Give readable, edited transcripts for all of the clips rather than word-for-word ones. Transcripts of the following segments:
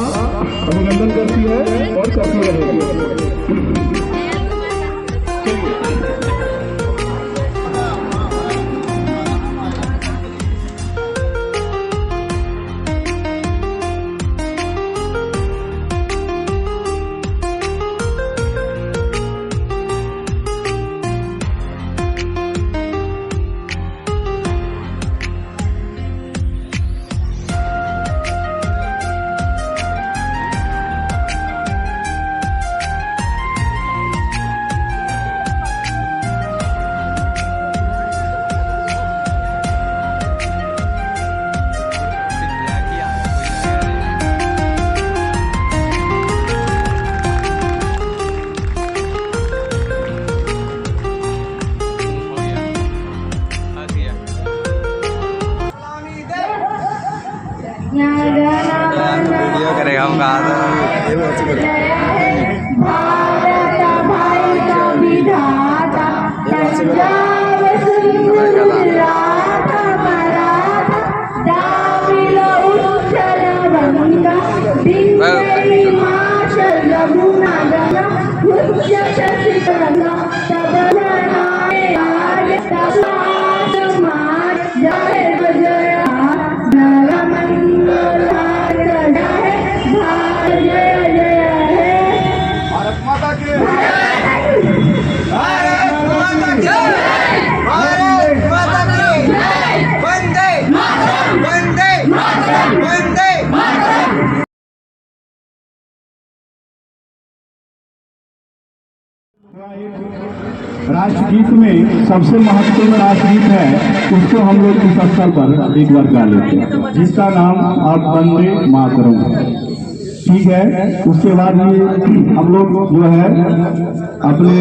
अभिनंदन करती है और करती रहेगी। वीडियो करेगा हम कहा राष्ट्रगीत में सबसे महत्वपूर्ण राष्ट्रगीत है, उसको हम लोग इस अवसर पर एक बार गा लेते हैं, जिसका नाम आप वंदे मातरम है। ठीक है, उसके बाद ये हम लोग जो है अपने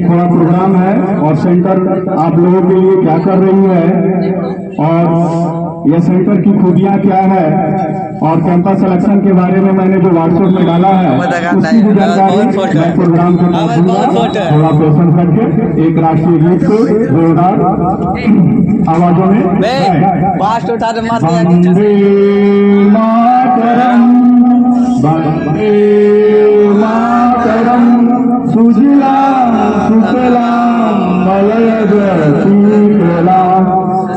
थोड़ा प्रोग्राम है और सेंटर आप लोगों के लिए क्या कर रही है और यह सेंटर की खूबियां क्या है और कैंपस सिलेक्शन के बारे में मैंने जो व्हाट्सएप में डाला है उसकी भी जानकारी मैं प्रोग्राम के थोड़ा प्रोत्साहन करके एक राष्ट्रीय गीत को जोरदार आवाजों में वंदे मातरम वंदे मातरम सुजलाम सुफलाम मलयज शीतलाम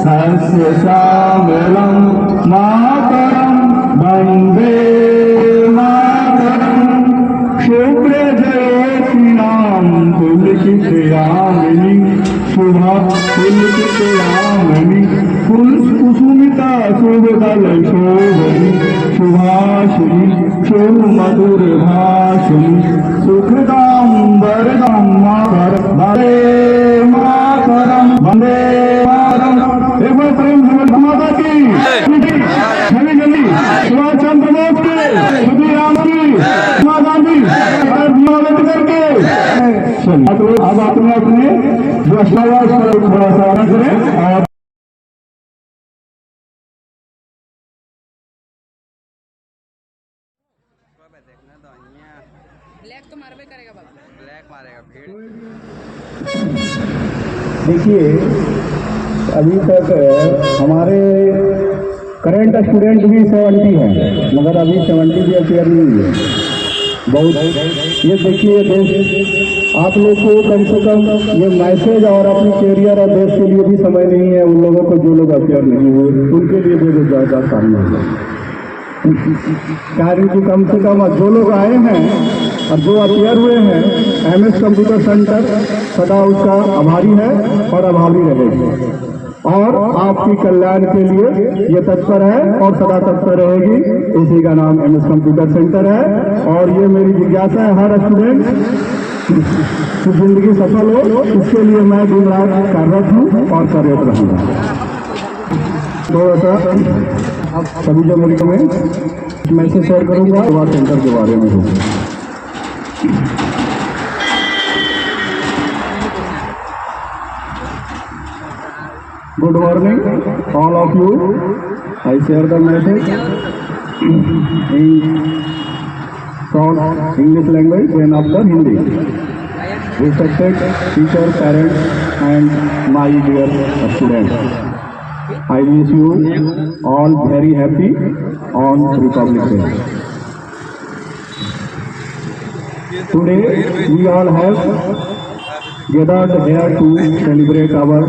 सस्य श्यामलाम मातरम वंदे मातरम शुभ्र जयोत्स्नाम पुलकितयामिनी शुभा पुलकितयामिनी कुसुमिता शुभदल शोभनी सुभाषिनी शुभ मधुर भाषिनी सुखदाम वरदाम मातरम वंदे मातरम वंदे मातरम। एक बार प्रेम से माता की जल्दी जल्दी सुभाष चंद्र बोस के श्री राम की महात्मा गांधी करके अब अपने अपने जो थोड़ा सा करें और ब्लैक तो मारवे करेगा बाबा, ब्लैक मारेगा भीड़। देखिए अभी तक हमारे करंट स्टूडेंट भी 70 हैं, मगर अभी 70 भी अपेयर नहीं हुए बहुत। ये देखिए देश आप लोग को कम से कम ये मैसेज और अपनी कैरियर और देश के लिए भी समय नहीं है उन लोगों को जो लोग अपेयर नहीं हुए उनके लिए भी ज़्यादा सामने है कार्य की कम से कम जो लोग आए हैं और जो अपेयर हुए हैं MS कंप्यूटर सेंटर सदा उसका आभारी है और आभारी रहेगी और आपकी कल्याण के लिए ये तत्पर है और सदा तत्पर रहेगी। इसी का नाम MS कंप्यूटर सेंटर है और ये मेरी जिज्ञासा है हर स्टूडेंट की जिंदगी सफल हो, इसके लिए मैं दिन रात कार्यरत हूँ और कार्यरत रहूँगा। थोड़ा सा सभी जो मेरे में मैसेज शेयर करूँगा और सेंटर के बारे में होगा। Good morning, all of you. I share the message in short English language and after Hindi. Respected teachers, parents, and my dear students, I wish you all very happy on Republic Day. Today we all have gathered here to celebrate our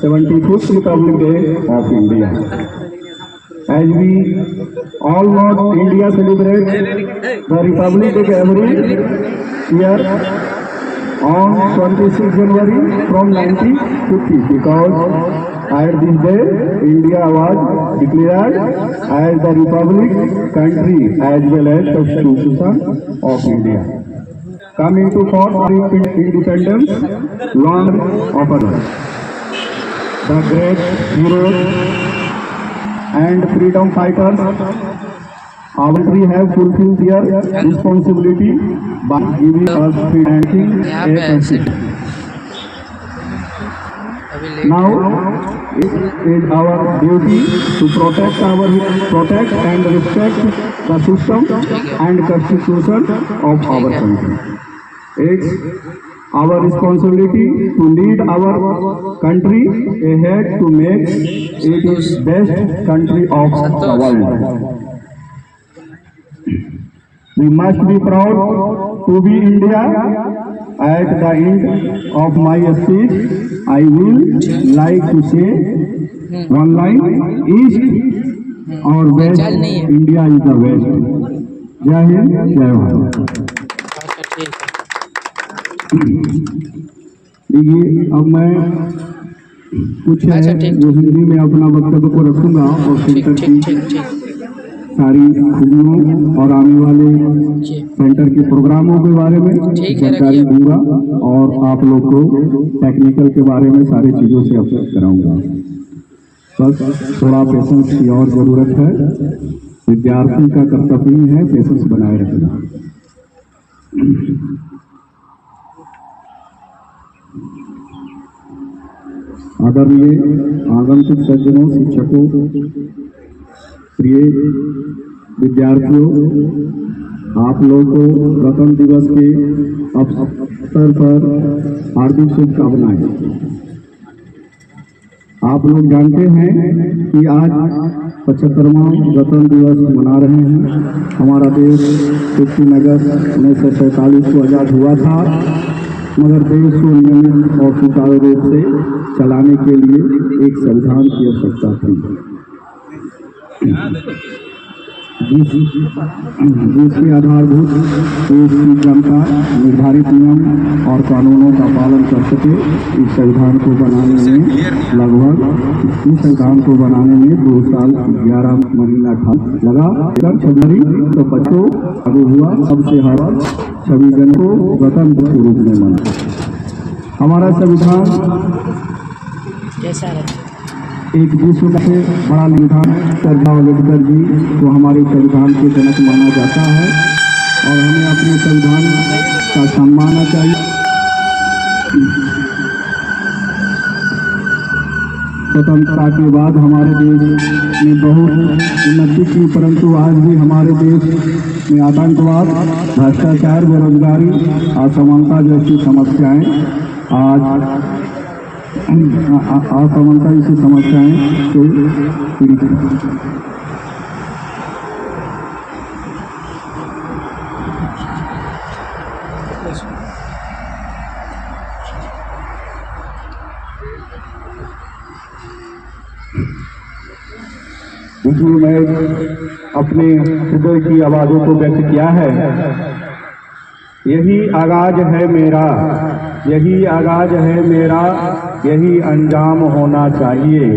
75th Republic Day of India. As we all know, India celebrates the Republic Day every year on 26 January from 1950 because at this day India was declared as the Republic country as well as Constitution of India. Coming to fourth independence, long offer. The great heroes and freedom fighters, our country have fulfilled their responsibility by giving us freedom and a country. Now it is our duty to protect and respect the system and constitution of our country. It's our responsibility to lead our country ahead to make it the best country of the world. We must be proud to be India. At the end of my speech, I will like to say one line: East or West, India is the best. जय हिंद, जय भारत। देखिए, अब मैं कुछ है जो हिंदी में अपना वक्तव्य को रखूंगा और सेंटर की सारी खूबियों और आने वाले सेंटर के प्रोग्रामों के बारे में जानकारी दूंगा और आप लोग को टेक्निकल के बारे में सारी चीज़ों से अवगत कराऊंगा। बस थोड़ा पेशेंस की और ज़रूरत है। विद्यार्थी का कर्तव्य ही है पेशेंस बनाए रखना। आदरणीय आगंतुक सज्जनों, शिक्षकों, प्रिय विद्यार्थियों, आप लोग को गणतंत्र दिवस के अवसर पर हार्दिक शुभकामनाएं। आप लोग जानते हैं कि आज 75वां गणतंत्र दिवस मना रहे हैं। हमारा देश 15 अगस्त 1947 को आज़ाद हुआ था, मगर देश को नियमित और सुचारू रूप से चलाने के लिए एक संविधान की आवश्यकता थी, जिसके आधारभूत देश की जनता निर्धारित नियम और कानूनों का पालन कर सके। इस संविधान को बनाने में इस संविधान को बनाने में 2 साल 11 महीना लगा। 26 जनवरी तो 25 लागू हुआ, सबसे हर 26 जनवरी को गणतंत्र के रूप में मना। हमारा संविधान कैसा एक विश्व से बड़ा संविधान सरदार अम्बेडकर जी को हमारे संविधान के जनक माना जाता है और हमें अपने संविधान का सम्मान चाहिए। स्वतंत्रता के बाद हमारे देश ने बहुत उन्नति की, परंतु आज भी हमारे देश में आतंकवाद, भ्रष्टाचार, बेरोजगारी, असमानता जैसी समस्याएं असमानता जैसी समस्याएं से पीड़ित हैं। इसलिए मैं अपने हृदय की आवाज़ों को व्यक्त किया है। यही आगाज है मेरा, यही आगाज है मेरा, यही अंजाम होना चाहिए।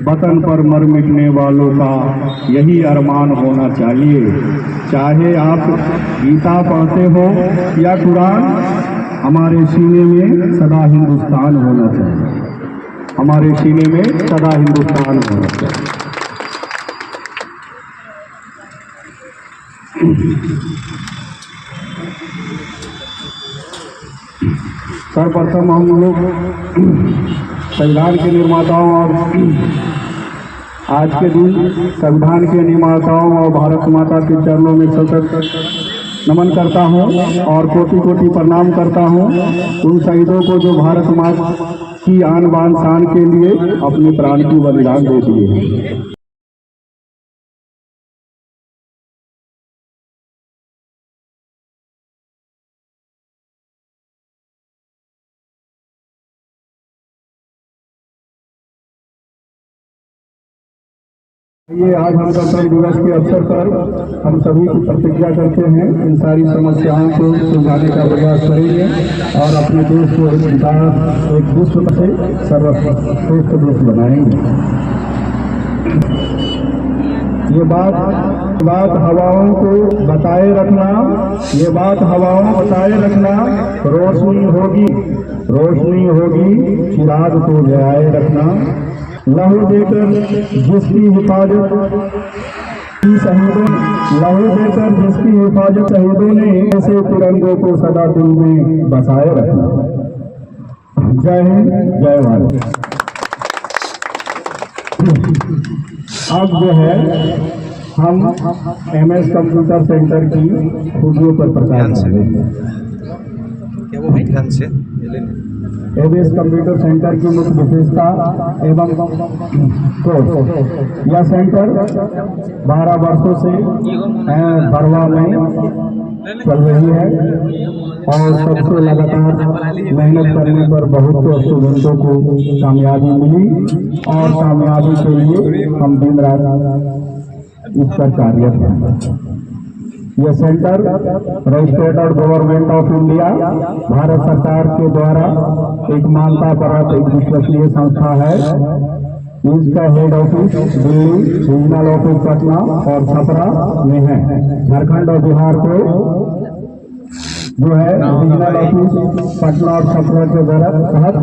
वतन पर मर मिटने वालों का यही अरमान होना चाहिए। चाहे आप गीता पढ़ते हो या कुरान, हमारे सीने में सदा हिंदुस्तान होना चाहिए। हमारे सीने में सदा हिंदुस्तान होना चाहिए। सर्वप्रथम हम लोग संविधान के निर्माताओं और आज के दिन संविधान के निर्माताओं और भारत माता के चरणों में सतत नमन करता हूं और कोटि कोटि प्रणाम करता हूं उन शहीदों को जो भारत माता की आन बान शान के लिए अपने प्राण की बलिदान दे दिए हैं। ये आज हम गणतंत्र दिवस के अवसर पर हम सभी की प्रतिज्ञा करते हैं, इन सारी समस्याओं को सुलझाने का प्रयास करेंगे और अपने देश को एक विश्व से सर्वश्रेष्ठ देश बनाएंगे। ये बात हवाओं को बताए रखना, ये बात हवाओं बताए रखना, रोशनी होगी चिराग को जलाए रखना। लहू देकर जिसकी हिफाजत शहीदों ने ऐसे तिरंगों को सदा दिल में बसाए रखना। जय हिंद, जय भारत। अब जो है हम MS कंप्यूटर सेंटर की खूबियों पर प्रकाश डालेंगे। MS कंप्यूटर सेंटर की मुख्य विशेषता एवं कोर्स। यह सेंटर 12 वर्षों से बरवा में चल रही है और सबसे लगातार मेहनत करने पर बहुत से स्टूडेंटों को कामयाबी मिली और कामयाबी के लिए हम दिन रात इस पर कार्यरत हैं। यह centre registered government of India Bharat सरकार के द्वारा एक मान्यता प्राप्त एक विश्वसनीय संस्था है। इसका head office Delhi, regional office Patna और छपरा में है। झारखंड और बिहार को जो है रीजनल ऑफिस पटना और छपरा के तहत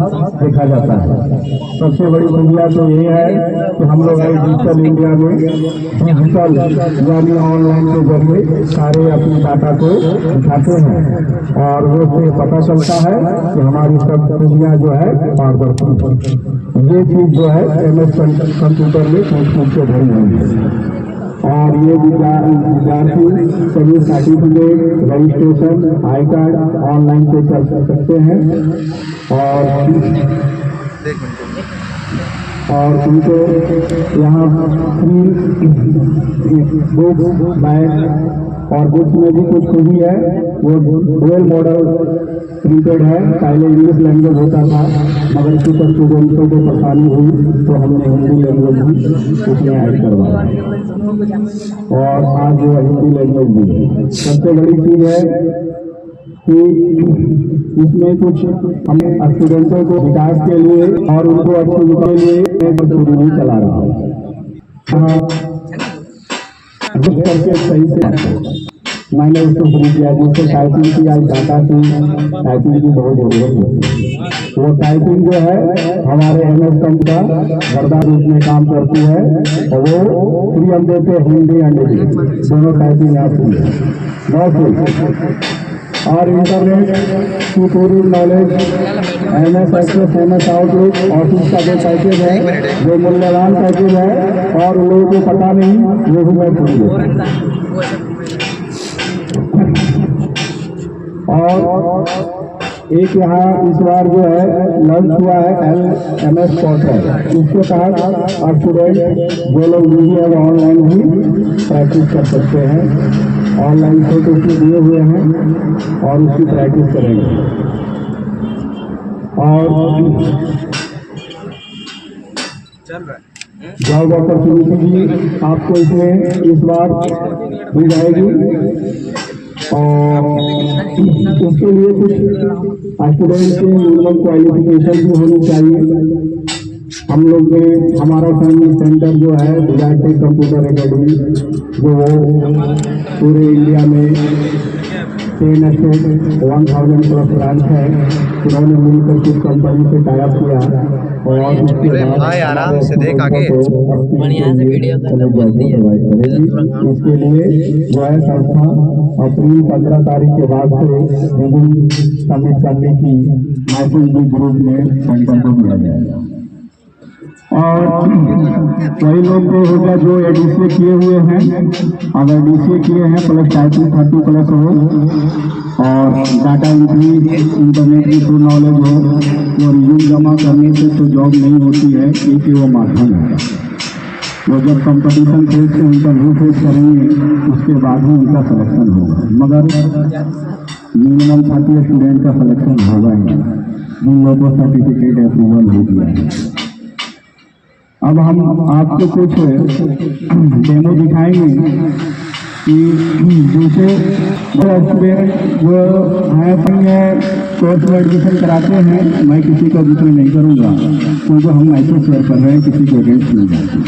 देखा जाता है। सबसे बड़ी दुनिया तो ये है कि हम लोग डिजिटल इंडिया में डिजिटल यानी ऑनलाइन के जरिए सारे अपनी डाटा को दिखाते हैं और वो से पता चलता है कि हमारी सब दुनिया जो है पारदर्शी। ये चीज जो है MS कंप्यूटर में खूब से भरी हुई है और ये विद्यार्थी सभी certificate, registration, I card online से कर सकते हैं और उनको यहाँ फ्री बुक्स, बैग और बुक्स में भी कुछ खूबी है। वो डुअल मॉडल प्रिंटेड है। पहले इंग्लिश लैंग्वेज होता था मगर कुछ स्टूडेंट्सों को परेशानी हुई तो हमने हिंदी लैंग्वेज भी उसमें ऐड करवाया और आज वो हिंदी लैंग्वेज भी है। सबसे बड़ी चीज है कि इसमें कुछ हमें स्टूडेंटों को विकास के लिए और उनको अच्छी के लिए शुरू भी चला रहा है। करके सही से मैंने उसको शुरू किया जिससे टाइपिंग की आज डाटा की टाइपिंग की बहुत जरूरत होती है। वो टाइपिंग जो है हमारे MS का वरदान रूप में काम करती है और वो फ्री हम देते हैं। हिंदी और इंग्लिश दोनों टाइपिंग आती है बहुत और इंटरनेट की पूरी knowledge MS Access, MS Outlook, Office का जो पैकेज है, जो मूल्यवान पैकेज है और लोगों को पता नहीं वो भी मैं पूछ और एक यहाँ इस बार जो है लॉन्च हुआ है MS पोर्टल। इसके तहत स्टूडेंट जो लोग नहीं है वो ऑनलाइन भी प्रैक्टिस कर सकते हैं। ऑनलाइन से तो उसमें दिए हुए हैं और उसकी प्रैक्टिस करेंगे और जॉब अपॉर्चुनिटी भी आपको इसमें इस बार दी जाएगी और उसके लिए कुछ स्टूडेंट के मिनिमम क्वालिफिकेशन भी होनी चाहिए। हम लोग ने हमारा सेंटर जो है विजय कंप्यूटर एकेडमी जो पूरे इंडिया में 10 स्टेट 1000+ ब्रांच है। उन्होंने मिलकर कुछ कंपनी से टाइप किया और उसके बाद इसके लिए जो है संस्था अप्रैल 15 तारीख के बाद से सबमिट करने की मैसेज भी ग्रुप में सेंटर को दिया जाएगा और वही लोग को होगा जो DCA किए हुए हैं। अगर DCA किए हैं प्लस टाइपिंग 30+ हो और डाटा एंट्री इंटरनेट की फुल नॉलेज हो वो रिज्यूम जमा करने से तो जॉब नहीं होती है क्योंकि वो माध्यम है। वो जब कंपटीशन फेज से इंटरव्यू फेस करेंगे उसके बाद ही उनका सिलेक्शन होगा मगर मिनिमम 30 स्टूडेंट का सिलेक्शन होगा ही जिन लोगों को सर्टिफिकेट अप्रूवल हो गया है। अब हम आपको कुछ डेमो दिखाएंगे कि दूसरे स्टूडेंट जो हैं कोर्स में एडमिशन कराते हैं, मैं किसी को जिक्र नहीं करूँगा क्योंकि हम मैसेज शेयर कर रहे हैं, किसी को अगेंस्ट नहीं जाते,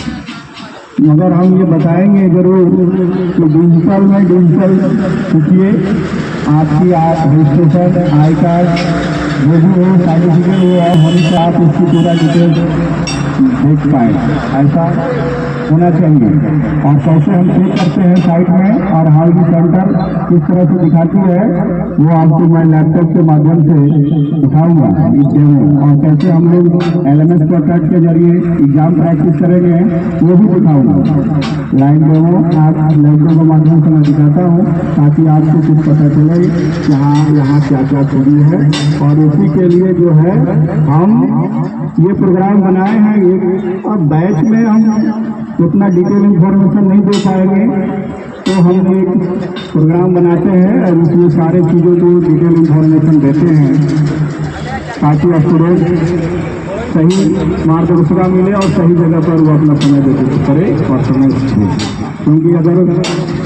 मगर हम ये बताएंगे जरूर कि डिजिटल में डिजिटल सीखिए। आपकी रजिस्ट्रेशन, आई कार्ड, जो भी हो सर्टिफिकेट हो, और हमें आप इसकी पूरा डिटेल्स देख पाए, ऐसा होना चाहिए। और कैसे हम चेक करते हैं साइट में, और हाउसिंग सेंटर किस तरह से दिखाती है, वो आपको मैं लैपटॉप के माध्यम से दिखाऊंगा इस डेमो। और कैसे हम लोग LMS पोर्टल के जरिए एग्जाम प्रैक्टिस करेंगे वो भी दिखाऊंगा। लाइव डेमो आप लैपटॉप के माध्यम से मैं दिखाता हूँ ताकि आपको कुछ पता चले कि हाँ यहाँ क्या क्या खूबी है। और उसी के लिए जो है हम ये प्रोग्राम बनाए हैं। अब बैच में हम उतना डिटेल इंफॉर्मेशन नहीं दे पाएंगे, तो हम एक प्रोग्राम बनाते हैं और उसमें सारे चीज़ों को डिटेल इंफॉर्मेशन देते हैं ताकि स्टूडेंट सही मार्गदर्शन मिले और सही जगह पर वो अपना समय व्यतीत करे और समय दे। क्योंकि अगर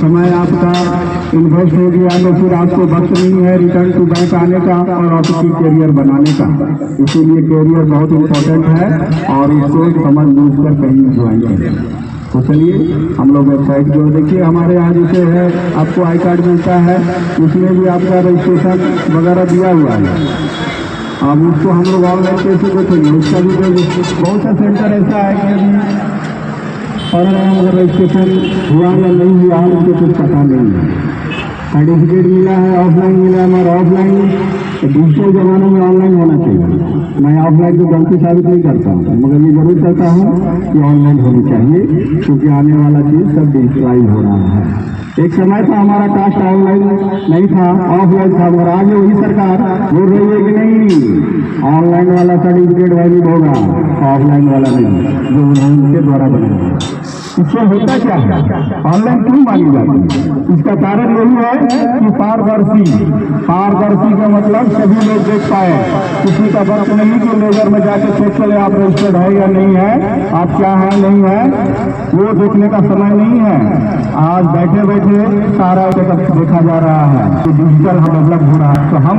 समय आपका इन्वेस्ट हो गया तो फिर आपको वक्त नहीं है रिटर्न टू बैंक आने का और आपकी कैरियर बनाने का। इसीलिए कैरियर बहुत इम्पोर्टेंट है और उसको समझ बूझ कर कहीं ज्वाइन करें। तो चलिए हम लोग वेबसाइट जो देखिए हमारे यहाँ जैसे है, आपको आई कार्ड मिलता है, उसमें भी आपका रजिस्ट्रेशन वगैरह दिया हुआ है। अब उसको हम लोग ऑनलाइन कैसे देखेंगे, उसका भी बहुत सा सेंटर ऐसा है कि अभी और अगर रजिस्ट्रेशन हुआ या नहीं हुआ उसको कुछ पता नहीं है। सर्टिफिकेट मिला है, ऑफलाइन मिला है, मगर ऑफलाइन डिजिटल जमाने में ऑनलाइन होना चाहिए। मैं ऑफलाइन को गलती साबित नहीं करता हूँ, मगर ये जरूर कहता हूँ कि ऑनलाइन होनी चाहिए क्योंकि आने वाला चीज़ सब डिजिटलाइज हो रहा है। एक समय था हमारा कास्ट ऑनलाइन नहीं था, ऑफलाइन था, मगर आज वही सरकार बोल रही है कि नहीं ऑनलाइन वाला सर्टिफिकेट वैलिड होगा, ऑफलाइन वाला नहीं, जो उनके द्वारा बनाया। इससे होता क्या है, ऑनलाइन क्यों मांगी जाती है? इसका कारण यही है कि पारदर्शी का मतलब सभी लोग देख पाए। किसी का वक्त नहीं कि लेजर में जाके चेक चले आप रजिस्टर्ड है या नहीं है, आप क्या है नहीं है, वो देखने का समय नहीं है। आज बैठे बैठे सारा देखा जा रहा है कि डिजिटल डेवलप हो रहा है। तो हम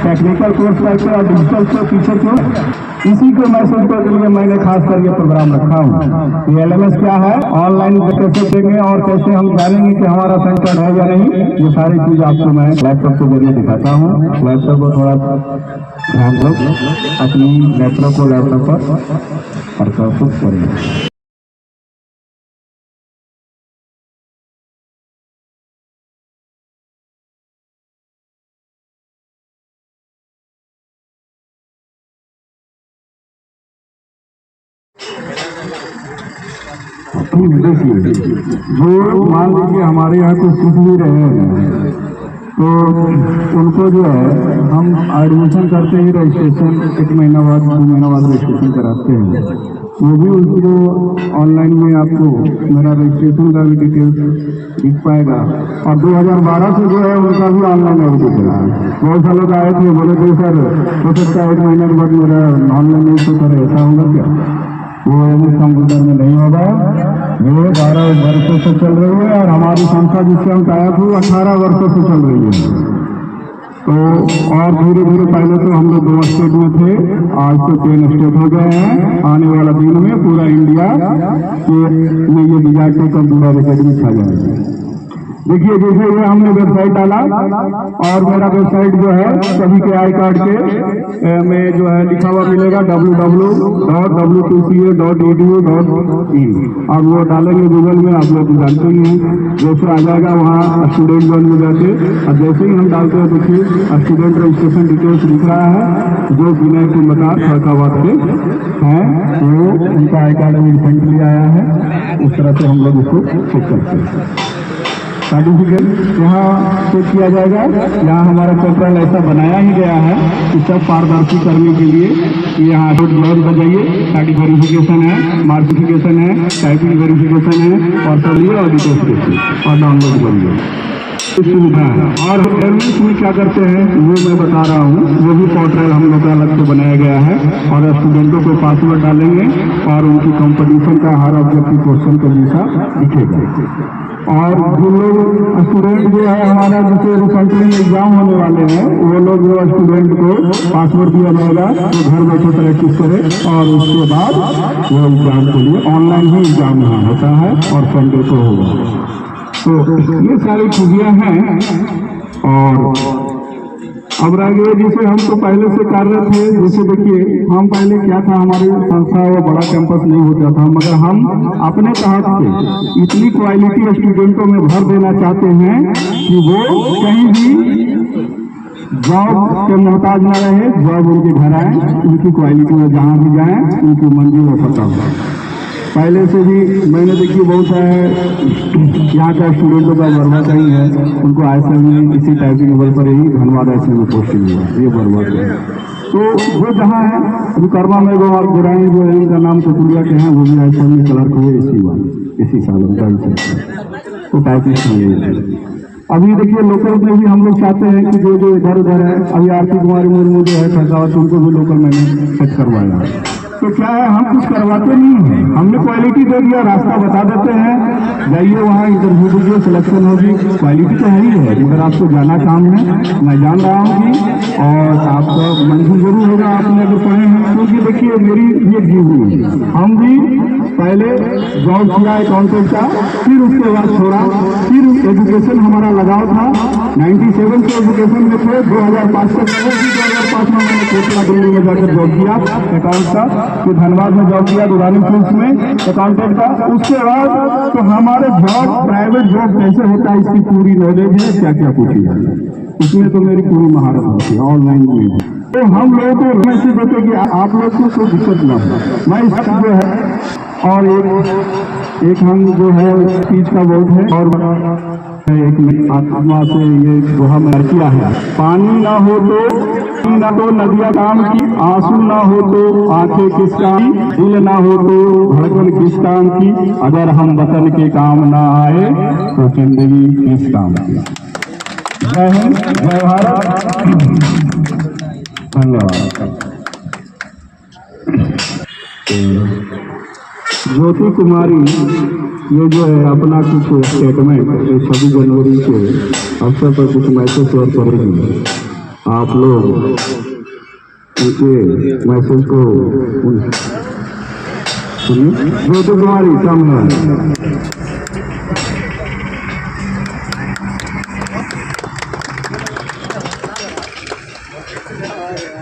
टेक्निकल कोर्स करके और डिजिटल से पीछे क्यों? इसी को मैसेज के लिए मैंने खास कर ये प्रोग्राम रखा हूँ। ये LMS क्या है, ऑनलाइन कैसे देंगे और कैसे हम जानेंगे कि हमारा सेंटर है या नहीं, ये सारी चीज आपको मैं लैपटॉप के जरिए दिखाता हूँ। लैपटॉप को थोड़ा ध्यान दो, अपनी लैपटॉप को लैपटॉप पर प्रस्तुत करें। देखिए, जो मान लीजिए हमारे यहाँ कुछ सीख भी रहे हैं तो उनको जो है हम एडमिशन करते ही रजिस्ट्रेशन 1 महीना बाद 2 महीना बाद रजिस्ट्रेशन कराते हैं। वो भी उनको ऑनलाइन में आपको मेरा रजिस्ट्रेशन का भी डिटेल्स दिख पाएगा। और 2012 से जो है उनका भी ऑनलाइन एडमिशन चला है। बहुत सालों का आए थे, बोले थे सर हो सकता है 1 महीने के बाद मेरा ऑनलाइन नहीं तो सर ऐसा होगा क्या? वो कंप्यूटर में नहीं होगा। ये 12 वर्षों से चल रही है और हमारी संस्था जिससे हम टाइप हुए 18 वर्षों से चल रही है। तो और धीरे धीरे पहले तो हम लोग 2 स्टेट में थे, आज तो 3 स्टेट हो गए हैं। आने वाला दिन में पूरा इंडिया में ये डिजास्टर कंप्यूटर अकेडमी छा जाएगी। देखिए जैसे ये हमने वेबसाइट डाला और मेरा वेबसाइट जो है सभी के आई कार्ड के में जो है लिखा हुआ मिलेगा www.w2ca.edu.in। अब वो डालेंगे गूगल में, आप लोग जानते ही हैं, जैसे आ जाएगा वहाँ स्टूडेंट वन में जाके, और जैसे ही हम डालते हैं देखिए स्टूडेंट रजिस्ट्रेशन डिटेल्स लिख रहा है जो विनय कुमार फरकाबाद के हैं, वो उनका आई कार्ड अभी रिसेंटली आया है। उस तरह से हम लोग इसको चेक करते हैं। सर्टिफिकेट यहाँ चेक किया जाएगा। यहाँ हमारा पोर्टल ऐसा बनाया ही गया है कि सब पारदर्शी करने के लिए यहाँ ब्लॉग बजाइए, स्टडी वेरिफिकेशन है, मार्किफिकेशन है, टाइपिंग वेरिफिकेशन है और चलिए और डिटेल्स देखिए और डाउनलोड करिए। सुविधा है। और एयरवेज में क्या करते हैं वो मैं बता रहा हूँ, वो भी पोर्टल हम लोग का अलग से बनाया गया है और स्टूडेंटों को पासवर्ड डालेंगे और उनकी कंपटीशन का हर ऑब्जेक्टिव क्वेश्चन का दिशा दिखेगा। और जो लोग स्टूडेंट जो है हमारा जिसे रिसेंटली एग्जाम होने वाले हैं वो लोग जो स्टूडेंट को पासवर्ड दिया जाएगा तो घर बैठे प्रैक्टिस करे और उसके बाद वो एग्जाम के लिए ऑनलाइन ही एग्जाम यहाँ होता है और संडे को होगा। तो ये सारी खूबियां हैं। और अब रह गए जैसे हम तो पहले से कार्यरत थे, जैसे देखिए हम पहले क्या था, हमारी संस्था वो बड़ा कैंपस नहीं होता था, मगर हम अपने तहत से इतनी क्वालिटी स्टूडेंटों में भर देना चाहते हैं कि वो कहीं भी जॉब के मोहताज न रहे, जॉब उनके घर आए, उनकी क्वालिटी में जहाँ भी जाए उनकी मंजिल में पता हो। पहले से भी मैंने देखिए बहुत है यहाँ का स्टूडेंटों का बर्बाद नहीं है, उनको ऐसे में इसी टाइपिंग लेवल पर ही धनबाद ऐसे में पोस्टिंग हुआ, ये बर्बाद है। तो वो जहाँ है अभी कर्मा में वो और गुराई जो है उनका नाम कुतुलिया के हैं, वो भी ऐसे में क्लर्क हुए इसी साल उनका तो टाइपिस्ट हुए। अभी देखिए लोकल में भी हम लोग चाहते हैं कि जो जो इधर उधर है, अभी आरती कुमारी मुर्मू जो है खरसावत, उनको भी लोकल मैंने सेट करवाया। तो क्या है, हम कुछ करवाते नहीं हैं, हमने क्वालिटी दे दिया, रास्ता बता देते हैं, जाइए वहाँ इंटरव्यू दीजिए, सिलेक्शन होगी, क्वालिटी तो है ही है, मगर आपको जाना काम है, मैं जान रहा हूँ कि और आपका मंजूर जरूर होगा आपने अगर पढ़े हैं। क्योंकि देखिए मेरी ये जीवनी, हम भी पहले जॉब किया अकाउंटेंट का, फिर उसके बाद छोड़ा, फिर एजुकेशन हमारा लगाव था, 97 से एजुकेशन में थे, 2005 तक 2005 में मैंने कोटला दिल्ली में जाकर जॉब किया अकाउंट का, फिर धनबाद में जॉब किया दुरानी फूड्स में अकाउंटेंट का। उसके बाद तो हमारे जॉब प्राइवेट जॉब कैसे होता है इसकी पूरी नॉलेज है, क्या क्या पूछी जाए इसमें तो मेरी पूरी महारत होती है ऑनलाइन में। तो हम लोगों को मैसेज देते कि आप लोग को कोई दिक्कत ना हो। मैं इस जो है और एक हम जो है स्पीच का वोट है और एक आत्मा से ये दोहा में किया है, पानी ना हो तो नदियाँ काम की, आंसू ना हो तो आंखें किस काम, दिल ना हो तो धड़कन किस काम की, अगर हम वतन के काम ना आए तो जिंदगी किस काम की। जय हिंद, जय भारत, धन्यवाद। ज्योति कुमारी ये जो है अपना कुछ स्टेटमेंट 26 जनवरी के अवसर पर कुछ मैसेज शेयर करेंगे। आप लोग उनके मैसेज को सुनिए। ज्योति कुमारी सामने।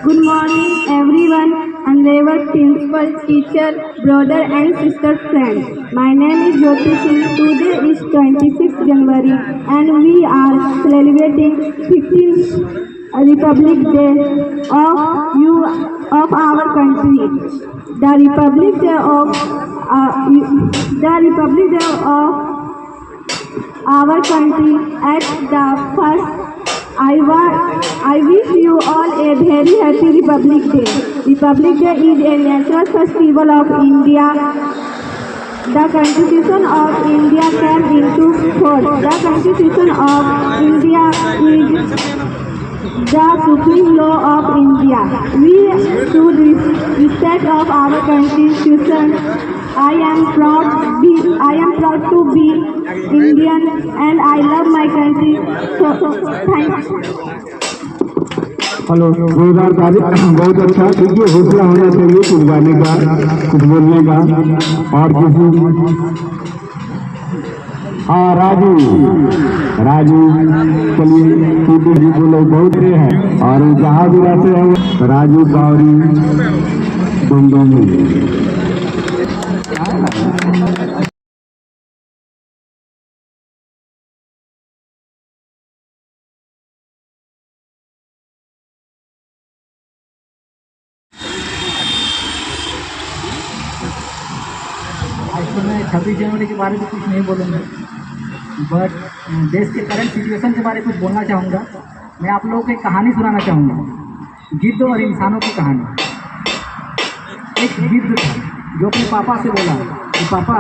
Good morning everyone, honorable principal, teacher, brother and sister friends. My name is Jyoti Singh. Today is 26th January and we are celebrating 15th Republic Day of our country. The Republic Day of our country at the first. I wish you all a very happy Republic Day. Republic Day is a national festival of India. The Constitution of India came into force. The Constitution of India is the supreme law of India. We should respect of our Constitution. I am proud to be Indian and I love my country. So thank you. Hello, जोरदार तारीफ, बहुत अच्छा। देखिए हौसला होना चाहिए कुछ गाने का, कुछ बोलने का। और किसी हाँ राजू चलिए टूटू जी बोलो बहुत हैं और जहाँ भी रहते हैं राजू गौरी डोंडोंगी। तो मैं 26 जनवरी के बारे में कुछ नहीं बोलूँगा, बट देश के करंट सिचुएशन के बारे में कुछ बोलना चाहूँगा। मैं आप लोगों को एक कहानी सुनाना चाहूँगा, गिद्ध और इंसानों की कहानी। एक गिद्ध था जो अपने पापा से बोला कि पापा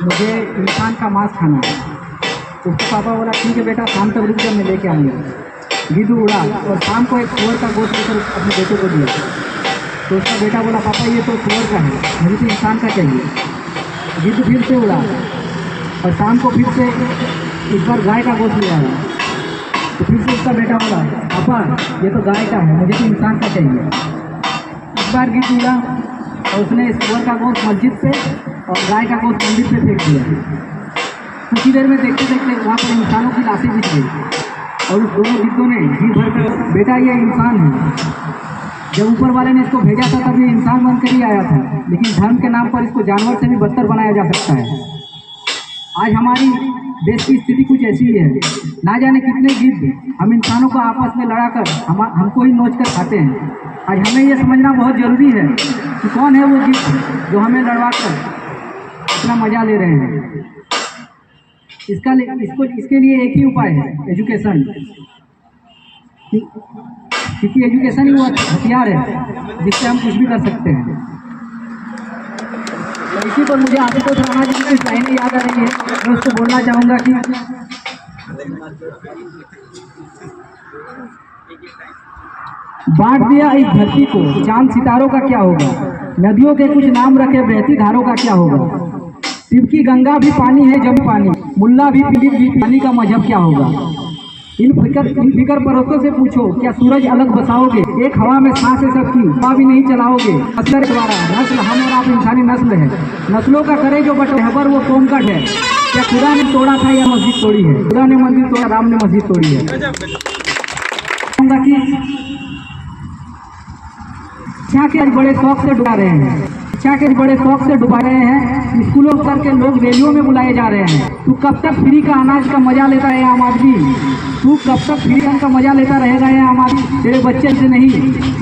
मुझे इंसान का मांस खाना है। उसके पापा बोला ठीक है बेटा शाम तक रुक जा मैं लेके आऊँगा। गिद्ध उड़ा और शाम को एक सुअर का गोश्त लेकर अपने बेटे को दिया। तो उसका बेटा बोला पापा ये तो सुअर का है, मुझे तो इंसान का चाहिए। गिद्ध फिर से उड़ा और शाम को फिर से इस बार गाय का गोश्त ले आया। तो फिर से उसका बेटा बोला पापा ये तो गाय का है, मुझे तो इंसान का चाहिए। इस बार गिद्ध उड़ा और उसने सुअर का गोश्त मस्जिद पे और गाय का गोश्त मंदिर पे फेंक दिया। कुछ ही देर में देखते देखते वहाँ पर इंसानों की लाशें बिछ गई और उस दोनों गिद्धों ने जी भर कर बेटा ये इंसान है। जब ऊपर वाले ने इसको भेजा था तब ये इंसान बनकर ही आया था, लेकिन धर्म के नाम पर इसको जानवर से भी बदतर बनाया जा सकता है। आज हमारी देश की स्थिति कुछ ऐसी ही है, ना जाने कितने गिद्ध हम इंसानों को आपस में लड़ाकर हमको ही नोच कर खाते हैं। आज हमें यह समझना बहुत ज़रूरी है कि कौन है वो गिद्ध जो हमें लड़वा कर अपना मजा ले रहे हैं। इसके लिए एक ही उपाय है, एजुकेशन। क्योंकि एजुकेशन ही वो हथियार है जिससे हम कुछ भी कर सकते हैं। तो इसी पर मुझे आशुतोष राणा जी की कुछ लाइनें याद आ रही है, मैं उसको बोलना चाहूँगा कि बांट दिया इस धरती को, चांद सितारों का क्या होगा, नदियों के कुछ नाम रखे बहती धारों का क्या होगा, शिव की गंगा भी पानी है जब पानी, मुल्ला भी पीड़ित भी पानी का मजहब क्या होगा। इन फिकर परस्तों से पूछो क्या सूरज अलग बसाओगे, एक हवा में सांस है सबकी हवा भी नहीं चलाओगे। असर द्वारा नस्ल हम और आप इंसानी नस्ल है, नस्लों का करे जो बटहबर वो कौम का है। क्या खुदा ने तोड़ा था या मस्जिद तोड़ी है, खुदा ने मंदिर तोड़ा राम ने मस्जिद तोड़ी है। शिक्षा के बड़े शौक से डुबा रहे हैं, शिक्षा के बड़े शौक से डुबा रहे हैं, स्कूलों स्तर के लोग रैलियों में बुलाए जा रहे हैं। तू कब तक फ्री का अनाज का मजा लेता है आम आदमी, तू कब तक फ्री का मजा लेता रहेगा ये आम आदमी। तेरे बच्चे से नहीं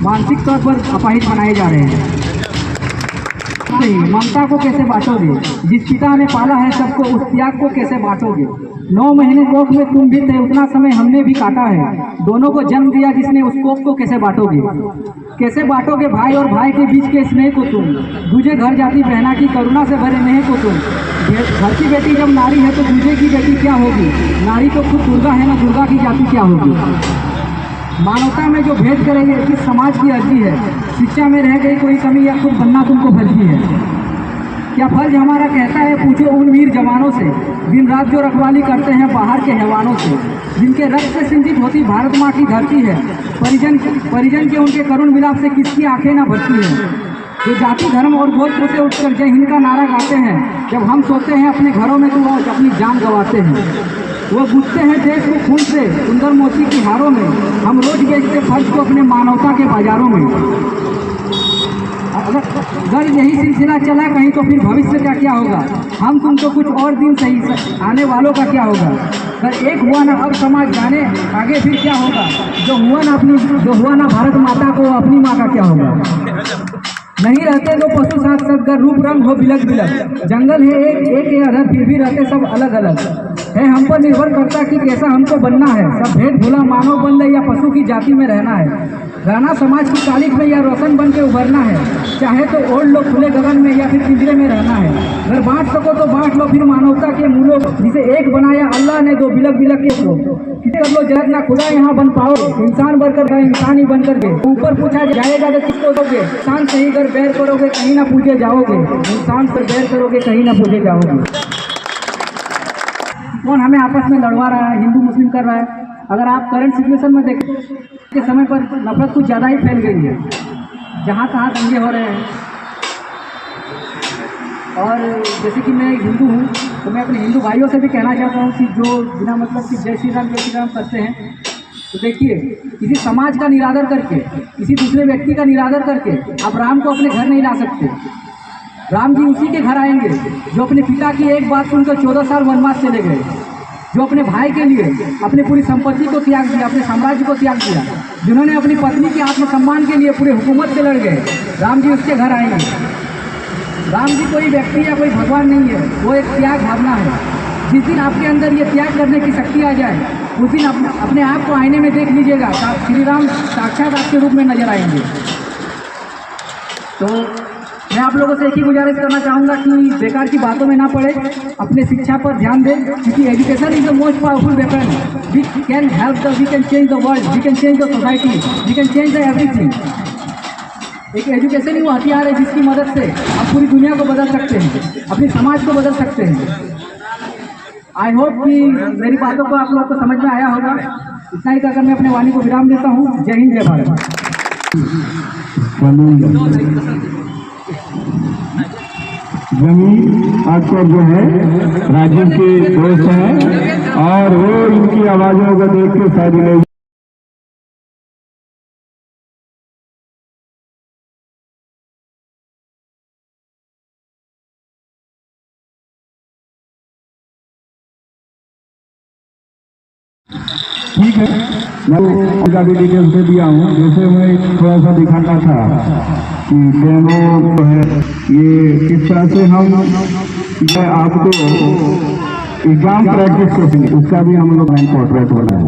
मानसिक तौर पर अपाहिज बनाए जा रहे हैं। नहीं, ममता को कैसे बांटोगे, जिस पिता ने पाला है सबको उस त्याग को कैसे बांटोगे। 9 महीने कोख में तुम भी थे, उतना समय हमने भी काटा है, दोनों को जन्म दिया जिसने उस कोख को कैसे बांटोगे। कैसे बांटोगे भाई और भाई के बीच के स्नेह को तुम, दूजे घर जाती बहना की करुणा से भरे नेह को तुम। घर की बेटी जब नारी है तो दूजे की बेटी क्या होगी, नारी तो खुद दुर्गा है ना, दुर्गा की जाति क्या होगी। मानवता में जो भेद करेंगे किस समाज की अर्जी है, शिक्षा में रह गई कोई कमी या खुद बनना तुमको फर्जी है। क्या फर्ज हमारा कहता है पूछो उन वीर जवानों से, दिन रात जो रखवाली करते हैं बाहर के हैवानों से, जिनके रक्त से सिंचित होती भारत माँ की धरती है। परिजन के उनके करुण विलाप से किसकी आंखें ना भरती है। जो जाति धर्म और गोत्र से उठकर जय हिंद का नारा गाते हैं, जब हम सोते हैं अपने घरों में तो वो अपनी जान गंवाते हैं। वो बुझते हैं देश को खून से सुंदर मोती की हारों में, हम रोज बेचते फर्ज को अपने मानवता के बाजारों में। अगर यही सिलसिला चला कहीं तो फिर भविष्य का क्या होगा, हम तुम तो कुछ और दिन सही, आने वालों का क्या होगा। अगर एक हुआ ना अब समाज जाने आगे फिर क्या होगा, जो हुआ ना भारत माता को अपनी माँ का क्या होगा। नहीं रहते दो पशु साथ सदगर, रूप रंग हो बिलक बिलक, जंगल है एक या अधर फिर भी रहते सब अलग अलग है। हम पर निर्भर करता कि कैसा हमको बनना है, सब भेद भूला मानव बन ले या पशु की जाति में रहना है। रहना समाज की तारीफ में या रोशन बन के उभरना है, चाहे तो ओढ़ लो खुले गगन में या फिर पिंजरे में रहना है। अगर बांट सको तो बांट लो फिर मानवता के मूलों, जिसे एक बनाया अल्लाह ने दो बिलक बिलक के को कर लो जगत ना खुदा यहाँ बन पाओ। इंसान बनकर गए इंसान ही बनकर गए, ऊपर पूछा जाएगा कि किसको दोगे। इंसान सही कर बैर करोगे कहीं ना पूछे जाओगे, इंसान पर बैर करोगे कहीं ना पूछे जाओगे। कौन हमें आपस में लड़वा रहा है, हिंदू मुस्लिम कर रहा है। अगर आप करंट सिचुएशन में देखें के समय पर नफरत कुछ ज़्यादा ही फैल गई है, जहाँ तहाँ दंगे हो रहे हैं। और जैसे कि मैं एक हिंदू हूँ तो मैं अपने हिंदू भाइयों से भी कहना चाहता हूँ कि जो बिना मतलब कि जय श्री राम करते हैं, तो देखिए किसी समाज का निरादर करके, किसी दूसरे व्यक्ति का निरादर करके आप राम को अपने घर नहीं ला सकते। राम जी उसी के घर आएंगे जो अपने पिता की एक बात सुनकर 14 साल वनवास चले गए, जो अपने भाई के लिए अपनी पूरी संपत्ति को त्याग दिया, अपने साम्राज्य को त्याग दिया, जिन्होंने अपनी पत्नी के आत्मसम्मान के लिए पूरे हुकूमत से लड़ गए। राम जी उसके घर आएंगे। राम जी कोई व्यक्ति या कोई भगवान नहीं है, वो एक त्याग भावना है। जिस दिन आपके अंदर ये त्याग करने की शक्ति आ जाए, उस दिन अपने आप को आईने में देख लीजिएगा, श्री राम साक्षात आपके रूप में नजर आएंगे। तो मैं आप लोगों से एक ही गुजारिश करना चाहूँगा कि बेकार की बातों में ना पड़े, अपने शिक्षा पर ध्यान दें, क्योंकि education is the most powerful weapon. We can we can change the world, we can change the society, we can change the everything. एक एजुकेशन ही वो हथियार है जिसकी मदद से आप पूरी दुनिया को बदल सकते हैं, अपने समाज को बदल सकते हैं। आई होप कि मेरी बातों को आप लोगों को समझ में आया होगा। इतना ही कहकर मैं अपने वाणी को विराम देता हूँ। जय हिंद, जय भारत। जमीन अक्सर जो है राजीव के दोस्त हैं और वो इनकी आवाज़ों को देख के शादी नहीं। ठीक है, मैं उनका भी डिटेल्स दे दिया हूँ। जैसे मैं थोड़ा सा दिखाता था कि डेमो जो है ये किस तरह से हम मैं आपको एग्जाम प्रैक्टिस करते उसका भी हम लोग पोर्ट्रेट बनाए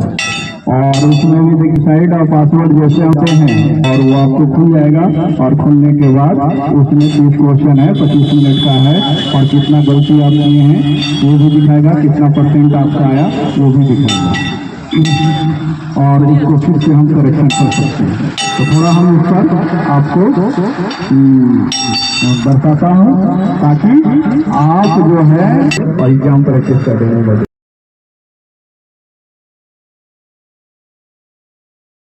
और उसमें भी देखिए साइड और पासवर्ड जैसे आते हैं और वो आपको खुल जाएगा और खुलने के बाद उसमें 30 क्वेश्चन है, 25 मिनट का है और कितना गलती आप किए हैं वो भी दिखाएगा, कितना % आपका आया वो भी दिखाएगा और इसको फिर से हम करेक्शन कर सकते हैं। तो थोड़ा हम इस पर आपको बताता हूँ ताकि आप जो है एग्जाम प्रैक्टिस करने में